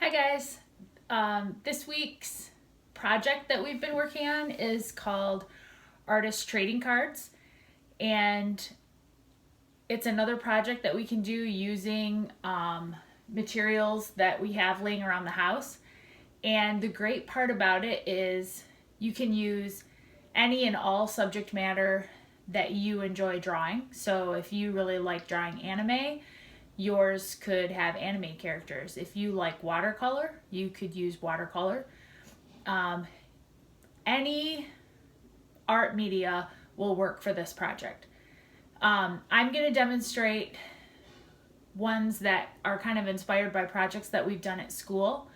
Hi guys. This week's project that we've been working on is called Artist Trading Cards, and it's another project that we can do using materials that we have laying around the house. And the great part about it is you can use any and all subject matter that you enjoy drawing. So if you really like drawing anime, yours could have anime characters. If you like watercolor, you could use watercolor. Um, any art media will work for this project. I'm going to demonstrate ones that are kind of inspired by projects that we've done at school.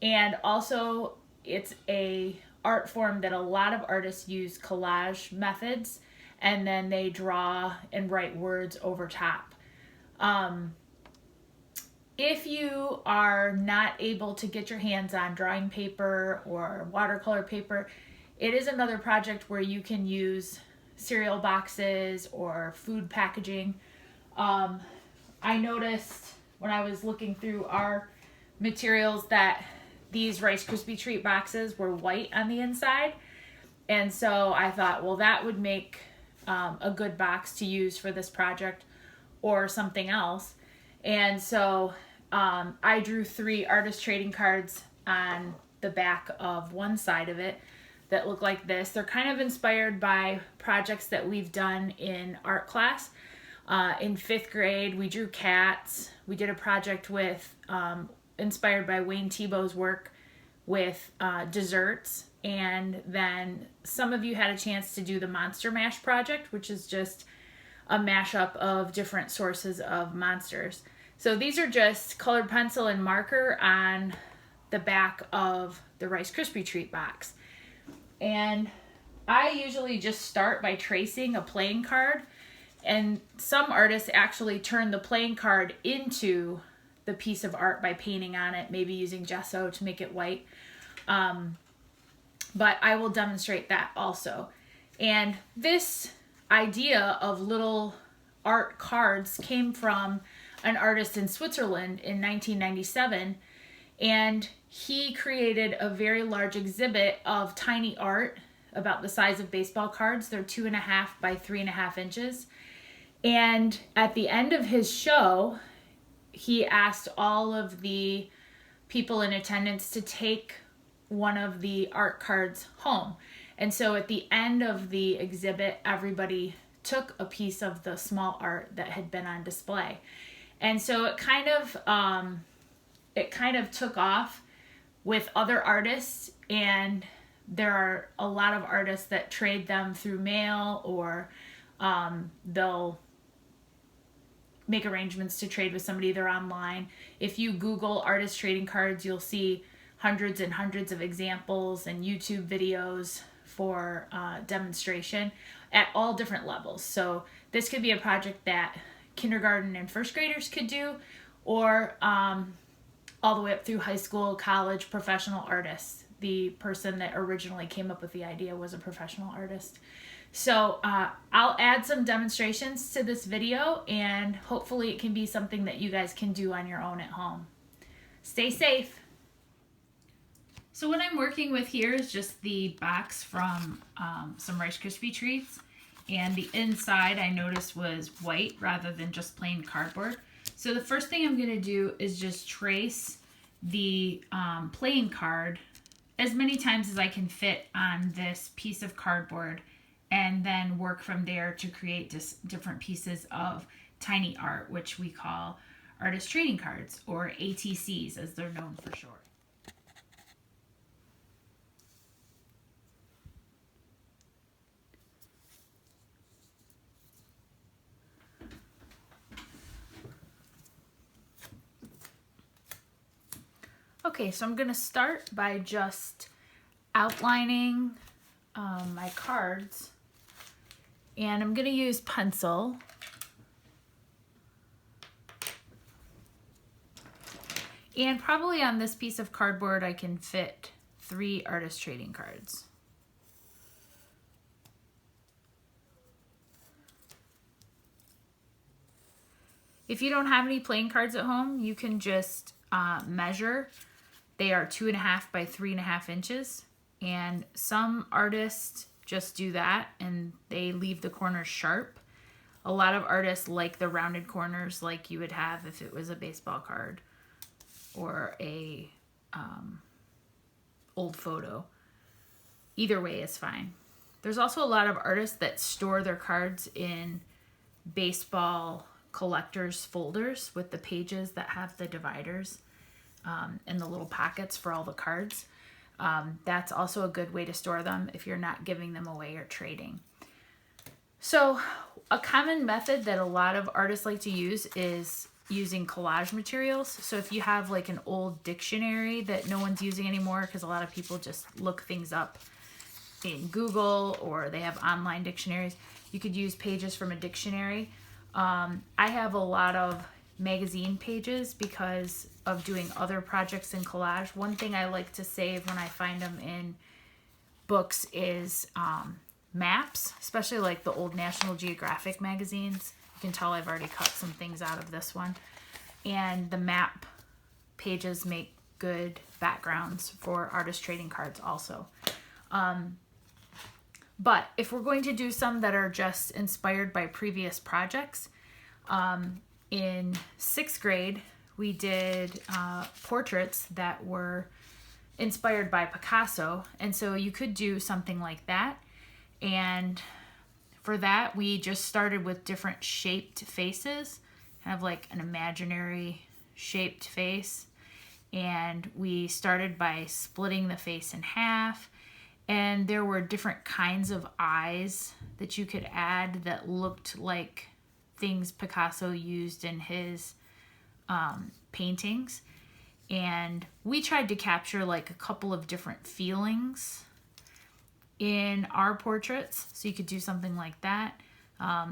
And also, it's a art form that a lot of artists use collage methods, and then they draw and write words over top. If you are not able to get your hands on drawing paper or watercolor paper, it is another project where you can use cereal boxes or food packaging. I noticed when I was looking through our materials that these Rice Krispie treat boxes were white on the inside. And so I thought, well, that would make a good box to use for this project or something else. And so I drew 3 artist trading cards on the back of one side of it that look like this. They're kind of inspired by projects that we've done in art class. In 5th grade, we drew cats. We did a project with inspired by Wayne Thiebaud's work with desserts. And then some of you had a chance to do the Monster Mash project, which is just a mashup of different sources of monsters. So these are just colored pencil and marker on the back of the Rice Krispie treat box. And I usually just start by tracing a playing card, and some artists actually turn the playing card into the piece of art by painting on it, maybe using gesso to make it white. But I will demonstrate that also. And this idea of little art cards came from an artist in Switzerland in 1997, and he created a very large exhibit of tiny art about the size of baseball cards. They're 2.5 by 3.5 inches. And at the end of his show, he asked all of the people in attendance to take one of the art cards home. And so at the end of the exhibit, everybody took a piece of the small art that had been on display. And so it kind of took off with other artists, and there are a lot of artists that trade them through mail, or they'll make arrangements to trade with somebody. They're online. If you Google artist trading cards, you'll see hundreds and hundreds of examples and YouTube videos for demonstration at all different levels. So this could be a project that kindergarten and first graders could do, or all the way up through high school, college, professional artists. The person that originally came up with the idea was a professional artist. So I'll add some demonstrations to this video, and hopefully it can be something that you guys can do on your own at home. Stay safe. So what I'm working with here is just the box from some Rice Krispie treats, and the inside I noticed was white rather than just plain cardboard. So the first thing I'm going to do is just trace the playing card as many times as I can fit on this piece of cardboard, and then work from there to create just different pieces of tiny art, which we call artist trading cards, or ATCs as they're known for short. Okay, so I'm going to start by just outlining my cards, and I'm going to use pencil. And probably on this piece of cardboard I can fit 3 artist trading cards. If you don't have any playing cards at home, you can just measure They are 2.5 by 3.5 inches. And some artists just do that and they leave the corners sharp. A lot of artists like the rounded corners like you would have if it was a baseball card or a old photo. Either way is fine. There's also a lot of artists that store their cards in baseball collectors folders with the pages that have the dividers and the little pockets for all the cards. That's also a good way to store them if you're not giving them away or trading. So a common method that a lot of artists like to use is using collage materials. So if you have like an old dictionary that no one's using anymore because a lot of people just look things up in Google or they have online dictionaries, you could use pages from a dictionary. I have a lot of magazine pages because of doing other projects in collage. One thing I like to save when I find them in books is maps, especially like the old National Geographic magazines. You can tell I've already cut some things out of this one. And the map pages make good backgrounds for artist trading cards also. But if we're going to do some that are just inspired by previous projects, in 6th grade, we did portraits that were inspired by Picasso. And so you could do something like that. And for that, we just started with different shaped faces, kind of like an imaginary shaped face. And we started by splitting the face in half. And there were different kinds of eyes that you could add that looked like things Picasso used in his paintings. And we tried to capture like a couple of different feelings in our portraits. So you could do something like that.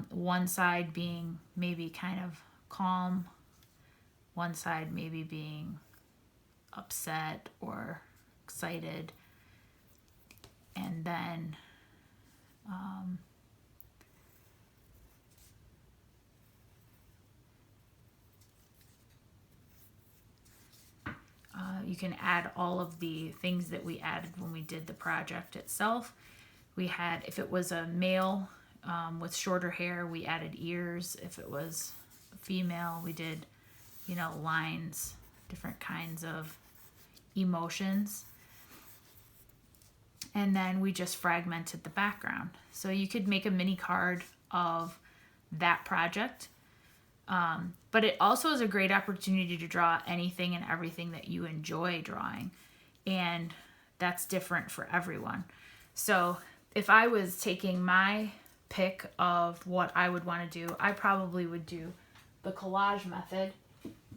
One side being maybe kind of calm, one side maybe being upset or excited. And then you can add all of the things that we added when we did the project itself. We had, if it was a male with shorter hair, we added ears. If it was a female, we did, lines, different kinds of emotions. And then we just fragmented the background. So you could make a mini card of that project. But it also is a great opportunity to draw anything and everything that you enjoy drawing. And that's different for everyone. So if I was taking my pick of what I would want to do, I probably would do the collage method.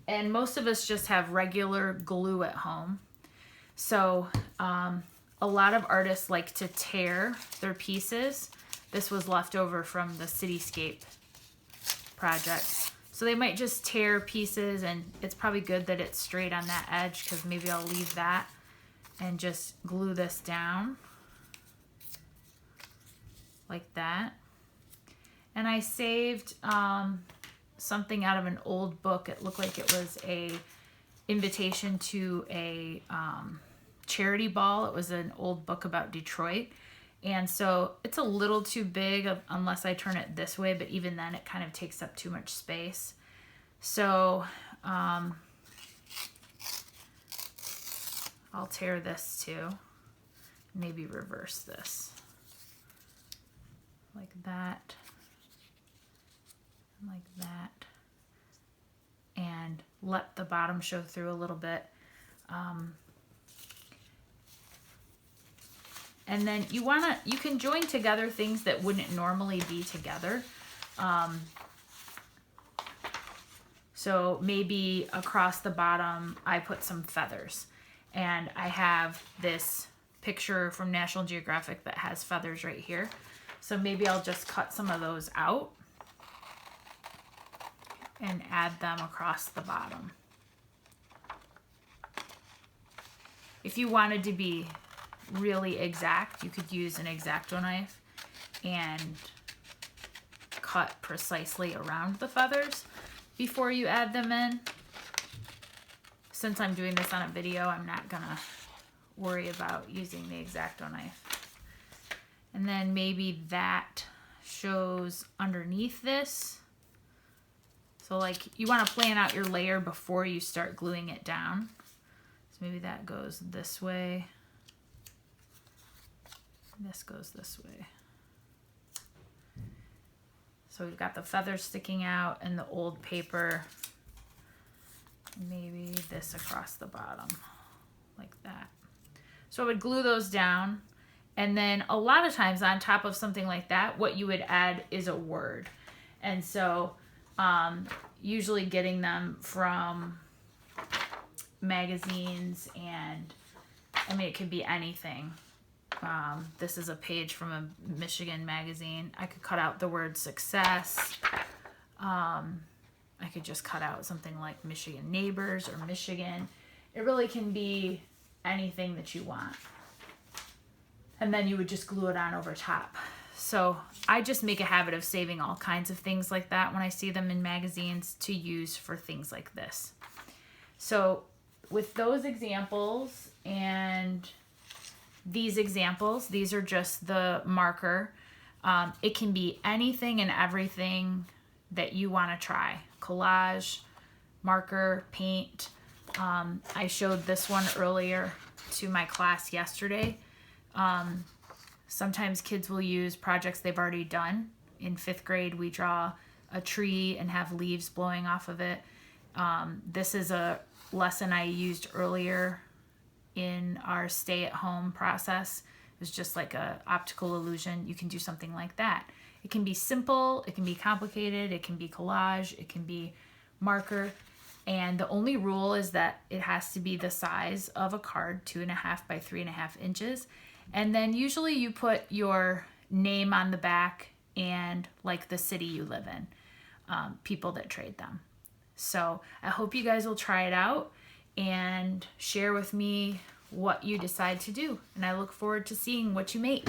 And most of us just have regular glue at home. So a lot of artists like to tear their pieces. This was left over from the Cityscape project. So they might just tear pieces, and it's probably good that it's straight on that edge because maybe I'll leave that and just glue this down like that. And I saved something out of an old book. It looked like it was a invitation to a charity ball. It was an old book about Detroit. And so it's a little too big unless I turn it this way, but even then it kind of takes up too much space. So I'll tear this too. Maybe reverse this like that, like that, and let the bottom show through a little bit. And then you can join together things that wouldn't normally be together. So maybe across the bottom, I put some feathers. And I have this picture from National Geographic that has feathers right here. So maybe I'll just cut some of those out and add them across the bottom. If you wanted to be really exact, you could use an X-Acto knife and cut precisely around the feathers before you add them in. since I'm doing this on a video, I'm not gonna worry about using the X-Acto knife. And then maybe that shows underneath this. So like you want to plan out your layer before you start gluing it down. So maybe that goes this way. This goes this way. So we've got the feathers sticking out and the old paper. Maybe this across the bottom, like that. So I would glue those down. And then a lot of times on top of something like that, what you would add is a word. And so usually getting them from magazines, and I mean, it could be anything. This is a page from a Michigan magazine. I could cut out the word success. I could just cut out something like Michigan Neighbors or Michigan. It really can be anything that you want. And then you would just glue it on over top. So I just make a habit of saving all kinds of things like that when I see them in magazines to use for things like this. So with those examples and these examples, these are just the marker. It can be anything and everything that you want to try. Collage, marker, paint. I showed this one earlier to my class yesterday. Sometimes kids will use projects they've already done. In 5th grade, we draw a tree and have leaves blowing off of it. This is a lesson I used earlier in our stay-at-home process. It was just like a optical illusion. You can do something like that. It can be simple, it can be complicated, it can be collage, it can be marker. And the only rule is that it has to be the size of a card, 2.5 by 3.5 inches. And then usually you put your name on the back and like the city you live in, people that trade them. So I hope you guys will try it out and share with me what you decide to do. And I look forward to seeing what you make.